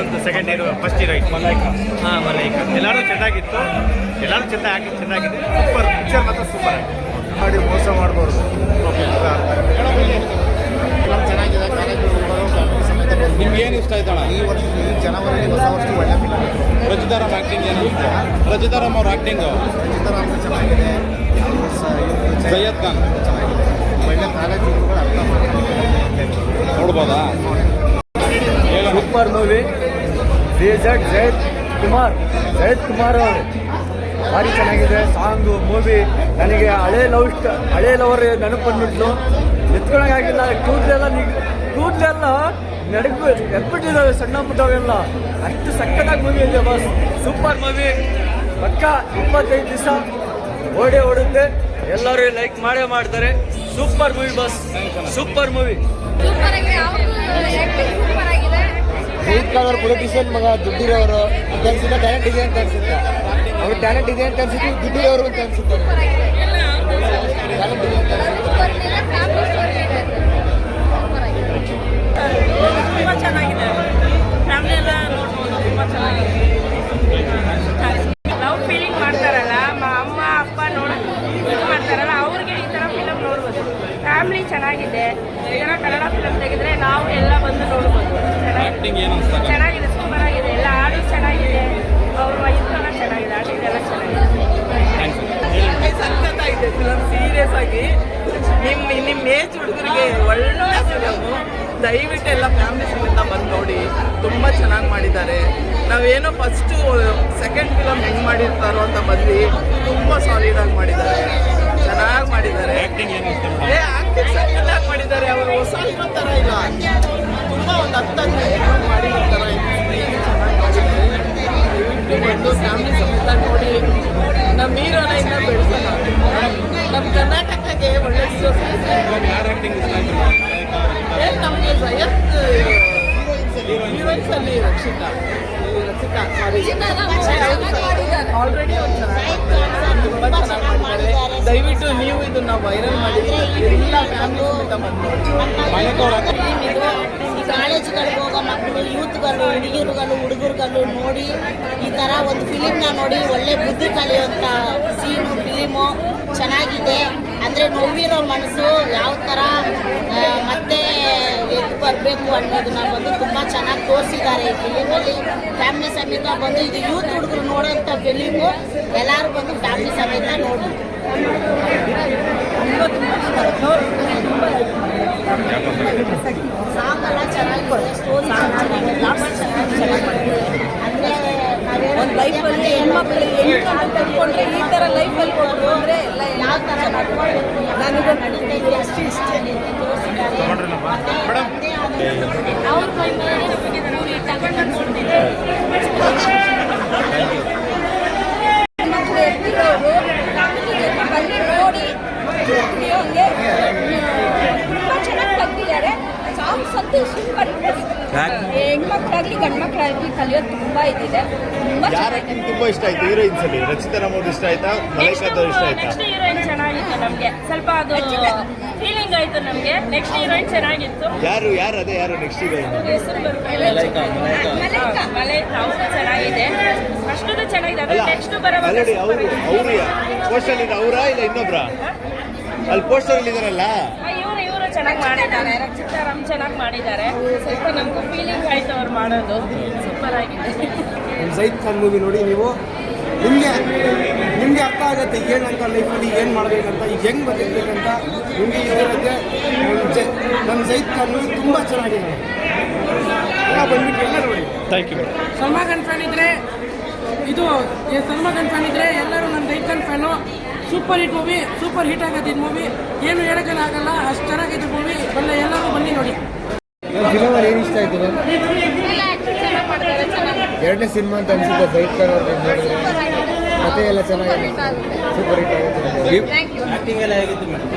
ನಮ್ಮದು second hero first heroine Malaika. ಹಾಂ ಮಲೈಕಾ. ಎಲ್ಲರೂ ಚೆನ್ನಾಗಿತ್ತು, ಎಲ್ಲರೂ ಚೆನ್ನಾಗಿದೆ. ಸೂಪರ್ ಪಿಕ್ಚರ್ ಮಾತ್ರ ಸೂಪರ್ ಆಗಿದೆ. ಮಾಡಿ ಮೋಸ ಮಾಡ್ಬಾರ್ದು. ಚೆನ್ನಾಗಿದೆ. ಕಾಲೇಜ್ ಹುಡುಗರು ಫ್ಯಾಮಿಲಿ ಸಮೇತ ಬಂದು ನಿಮ್ಗೆ ಏನು ಇಷ್ಟ ಆಯ್ತಣ್ಣ? ಈ ವರ್ಷ ಈ ಜನವರಿ ಹೊಸ ವರ್ಷ ಒಳ್ಳೆ ಫಿಲಮ್ ಇತ್ತು. ರಚಿತಾರಾಮ್ ಆ್ಯಕ್ಟಿಂಗ್ ಏನು? ರಚಿತಾರಾಮ್ ಅವ್ರ ಆ್ಯಕ್ಟಿಂಗು ರಚಿತಾರಾಮ್ ಚೆನ್ನಾಗಿದೆ. ಸೈಯದ್ ಖಾನ್ ಚೆನ್ನಾಗಿದೆ. ಒಳ್ಳೆ ಕಾಲೇಜ್ ಹುಡುಗರು ಅರ್ಥ ಮಾಡ್ಕೊಂಡು ನೋಡ್ಬೋದಾ? Super movie. ಜಯದ್ ಕುಮಾರ್ ಅವರು ಭಾರಿ ಚೆನ್ನಾಗಿದೆ. ಸಾಂಗು ಮೂವಿ ನನಗೆ ಹಳೆ ಲವರ್ ನೆನಪು ಬಂದ್ಬಿಟ್ಲು. ಎತ್ಕೊಳಕ್ಕಾಗಿಲ್ಲ. ಕೂದಲೆಲ್ಲ ನಡಗು ಎದ್ಬಿಟ್ಟಿದ್ದಾವೆ, ಸಣ್ಣ ಪುಟ್ಟವೆಲ್ಲ. ಅಷ್ಟು ಸಕ್ಕತ್ತಾಗಿ ಮೂವಿ ಇದೆ ಬಾಸ್. Super movie. ಪಕ್ಕ 25 ದಿವಸ ಓಡುತ್ತೆ. ಎಲ್ಲರೂ ಲೈಕ್ ಮಾಡ್ತಾರೆ. Super movie boss, super movie. Zaid Khan ಅವ್ರ ಪೊಲಿಟಿಷಿಯನ್ ಮಗ ದುಡ್ಡಿರೋರು ಅಂತ ಅನ್ಸುತ್ತೆ. ಟ್ಯಾಲೆಂಟ್ ಇದೆ ಅಂತ ಅನ್ಸುತ್ತೆ. ಅವ್ರ ಟ್ಯಾಲೆಂಟ್ ಇದೆ ಅಂತ ಅನ್ಸುತ್ತೆ. ದುಡ್ಡಿರೋರು ಅಂತ ಅನ್ಸುತ್ತೆ. ಟ್ಯಾಲೆಂಟ್ ಇದೆ ಅಂತ ತುಂಬ ಚೆನ್ನಾಗಿದೆ. ಫ್ಯಾಮಿಲಿ ಎಲ್ಲ ನೋಡ್ಬೋದು. ತುಂಬ ಚೆನ್ನಾಗಿದೆ. ಲವ್ ಫೀಲಿಂಗ್ ಮಾಡ್ತಾರಲ್ಲ, ಅಮ್ಮ ಅಪ್ಪ ಇದು ಮಾಡ್ತಾರಲ್ಲ, ಅವ್ರಿಗೆ ಈ ಥರ ಫಿಲಮ್ ನೋಡ್ಬೋದು. ಫ್ಯಾಮಿಲಿ ಚೆನ್ನಾಗಿದೆ. ಈ ಥರ ಕನ್ನಡ ಫಿಲಮ್ ತೆಗೆದ್ರೆ ನಾವು ಎಲ್ಲ ಬಂದು ನೋಡ್ಬೋದು. ಚೆನ್ನಾಗಿದೆ, ಸೂಪರ್ ಆಗಿದೆ. ಎಲ್ಲ ಹಾಡು ಚೆನ್ನಾಗಿದೆ. ಅವ್ರ ಇದೆಲ್ಲ ಚೆನ್ನಾಗಿದೆ. ಹಾಡಿದೆಲ್ಲ ಚೆನ್ನಾಗಿದೆ. ಸಖತ್ತಾಗಿದೆ ಫಿಲಮ್. ಸೀರಿಯಸ್ ಆಗಿ ನಿಮ್ಮ ಏಜ್ ಹುಡುಗರಿಗೆ ಒಳ್ಳೆ ಫಿಲಮು. ದಯವಿಟ್ಟು ಎಲ್ಲ ಫ್ಯಾಮಿಲಿ ಸಮೇತ ಬಂದು ನೋಡಿ. ತುಂಬ ಚೆನ್ನಾಗಿ ಮಾಡಿದ್ದಾರೆ. ನಾವೇನೋ ಫಸ್ಟು ಸೆಕೆಂಡ್ ಫಿಲಮ್ ಹೆಂಗೆ ಮಾಡಿರ್ತಾರೋ ಅಂತ ಬಂದು ತುಂಬ ಸಾಲಿಡಾಗಿ ಮಾಡಿದ್ದಾರೆ. ಚೆನ್ನಾಗಿ ಮಾಡಿದ್ದಾರೆ. ಆ್ಯಕ್ಟಿಂಗ್ ಸಖತ್ತಾಗಿ ಮಾಡಿದ್ದಾರೆ. ಅವರು ಹೊಸ ಇರೋ ಥರ ಇಲ್ಲ, ತುಂಬ ಒಂದು 10 ಮಾಡಿರೋ ಥರ ಚೆನ್ನಾಗಿ ಮಾಡಿದ್ದಾರೆ. ದಯವಿಟ್ಟು ಬಂದು ಫ್ಯಾಮಿಲಿ ಸಮೇತ ನೋಡಿ. ನಮ್ಮ ಹೀರೋನ ಇನ್ನೂ ಬೆಳೆಸೋಣ. ನಮ್ಮ ಕರ್ನಾಟಕಕ್ಕೆ ಒಳ್ಳೆ ನಮಗೆ ಹೀರೋಯಿನ್ಸ್ ಅಲ್ಲಿ ರಕ್ಷಿತಾ ಆಲ್ರೆಡಿ ಒಂದು ತುಂಬ ಚೆನ್ನಾಗಿ ಮಾಡಿದ್ದಾರೆ. ದಯವಿಟ್ಟು ನೀವು ಇದನ್ನ ವೈರಲ್ ಮಾಡಿ ಎಲ್ಲ ಫ್ಯಾಮಿಲಿ ಸಮೇತ ಬಂದು ಕಾಲೇಜ್ಗಳಿಗೆ ಹೋಗೋ ಮಕ್ಕಳು, ಯೂತ್ಗಳು, ಹುಡುಗರುಗಳು ನೋಡಿ ಈ ಥರ ಒಂದು ಫಿಲಿಮ್ನ ನೋಡಿ ಒಳ್ಳೆ ಬುದ್ಧಿ ಕಲಿಯುವಂಥ ಫಿಲಿಮು ಚೆನ್ನಾಗಿದೆ. ಅಂದರೆ ನೋವಿರೋ ಮನಸ್ಸು ಯಾವ ಥರ ಮತ್ತೆ ಎದ್ದು ಬರಬೇಕು ಅನ್ನೋದನ್ನ ಬಂದು ತುಂಬ ಚೆನ್ನಾಗಿ ತೋರಿಸಿದ್ದಾರೆ ಈ ಫಿಲಿಮಲ್ಲಿ. ಫ್ಯಾಮಿಲಿ ಸಮೇತ ಬಂದು ಇದು ಯೂತ್ ಹುಡುಗರು ನೋಡೋಂಥ ಫಿಲಿಮು. ಎಲ್ಲರೂ ಬಂದು ಫ್ಯಾಮಿಲಿ ಸಮೇತ ನೋಡಿ. ಸಾಂಗೆಲ್ಲ ಚೆನ್ನಾಗಿದೆ, ಸ್ಟೋರಿ ಚೆನ್ನಾಗಿದೆ, ಅಂದರೆ ಒಂದು ಲೈಫಲ್ಲಿ ಹೆಣ್ಮಕ್ಳು ಹೆಂಗೆ ಕಲ್ತ್ಕೊಂಡ್ರೆ ಈ ಥರ ಲೈಫಲ್ಲಿ ಹೋದ್ರು ಅಂದರೆ ಎಲ್ಲ ಯಾವ ಥರ ನನಗೆ ನಡೀತೈತೆ ಅಷ್ಟು ಇಷ್ಟ ತೋರಿಸಿದ್ದಾರೆ. ಅವ್ರ ಮೈ ಮೇಲೆ ನಮಗೆ ನಾವು ತಗೊಂಡು ನೋಡ್ತಿದ್ದೆ. ಮಕ್ಕಳು ಎತ್ತಿರೋರು ಫ್ಯಾಮಿಲಿ ಜೊತೆ ಬಂದು ನೋಡಿ ಹಂಗೆ ತುಂಬ ಚೆನ್ನಾಗಿ ತೆಗ್ದಿದ್ದಾರೆ. ಸಾಂಗ್ಸ್ ಅಂತೂ ಸೂಪರ್. ಹೆಣ್ಮಕ್ಳಾಗಲಿ ಗಂಡು ಮಕ್ಕಳಾಗಲಿ ಕಲಿಯೋದು ತುಂಬ ಇದಿದೆ. ತುಂಬ ಇಷ್ಟ ಆಯ್ತು. ಹೀರೋಯಿನ್ಸ್ ಅಲ್ಲಿ ರಚಿತಾರಾಮ್ ಅವ್ರು ಇಷ್ಟ ಆಯ್ತಾ? ಮಲೈಕಾ ಅವ್ರು ಇಷ್ಟ ಆಯ್ತಾ? ನೆಕ್ಸ್ಟ್ ಹೀರೋಯಿನ್ ಚೆನ್ನಾಗಿತ್ತು. ನಮಗೆ ಸ್ವಲ್ಪ ಅದು ಫೀಲಿಂಗ್ ಆಯ್ತು. ನಮಗೆ ನೆಕ್ಸ್ಟ್ ಹೀರೋಯಿನ್ ಚೆನ್ನಾಗಿತ್ತು. ಯಾರು ಅದೇ ಯಾರು ನೆಕ್ಸ್ಟ್ ಹೀರೋಯಿನ್? ಮಲೈಕಾ ಅವರು ಚೆನ್ನಾಗಿದೆ. ಅಷ್ಟು ಚೆನ್ನಾಗಿದೆ. ಅದೇ ನೆಕ್ಸ್ಟ್ ಬರೋವಾಗ ಅವರು ಪೋಸ್ಟರ್ ಅವರಾ ಇಲ್ಲ ಇನ್ನೊಬ್ರಾ? ಅಲ್ಲಿ ಪೋಸ್ಟರ್ ಅಲ್ಲಿ ಇದಾರಲ್ಲ, ಇವರು ಚೆನ್ನಾಗಿ ಮಾಡಿದ್ದಾರೆ. ರಚಿತಾರಾಮ್ ಚೆನ್ನಾಗಿ ಮಾಡಿದ್ದಾರೆ. ಸ್ವಲ್ಪ ನಮಗೂ ಫೀಲಿಂಗ್ ಆಯ್ತು ಅವ್ರು ಮಾಡೋದು. ಸೂಪರ್ ಆಗಿದೆ. ಜೈದ್ ಖಾನ್ ಮೂವಿ ನೋಡಿ ನೀವು. ನಿಮಗೆ ಅರ್ಥ ಆಗುತ್ತೆ ಏನಂತ ಲೈಫಲ್ಲಿ ಏನು ಮಾಡಬೇಕಂತ, ಈಗ ಹೆಂಗೆ ಬದುಕಬೇಕಂತ ನಿಮಗೆ ಇದಿರುತ್ತೆ. ನಮ್ಮ ಜೈದ್ ಖಾನ್ ಮೂವಿ ತುಂಬ ಚೆನ್ನಾಗಿದೆ. ಬಂದ್ಬಿಟ್ಟು ಎಲ್ಲ ನೋಡಿ. Thank you. Salman Khan fan ಇದ್ದರೆ ಎಲ್ಲರೂ ನನ್ನ Zaid Khan fan. Super hit movie, super hit ಆಗತ್ತೆ ಇದು ಮೂವಿ. ಏನು ಹೇಳೋಕ್ಕಾಗಲ್ಲ, ಅಷ್ಟು ಚೆನ್ನಾಗಿದೆ ಮೂವಿ. ಎಲ್ಲರೂ ಬನ್ನಿ ನೋಡಿ. ಫಿಲಮಲ್ಲಿ ಏನು ಇಷ್ಟ ಆಯ್ತು? ಎರಡನೇ ಸಿನಿಮಾ ಅಂತ ಅನ್ಸುತ್ತೆ ಜೈದ್ ಖಾನ್ ಅವ್ರಿಗೆ. ಕಥೆ ಎಲ್ಲ ಚೆನ್ನಾಗಿದೆ, ಸೂಪರ್ ಹಿಟ್ ಆಗುತ್ತೆ. ಆ್ಯಕ್ಟಿಂಗ್ ಎಲ್ಲ ಹೇಗಿತ್ತು ಮೇಡಮ್?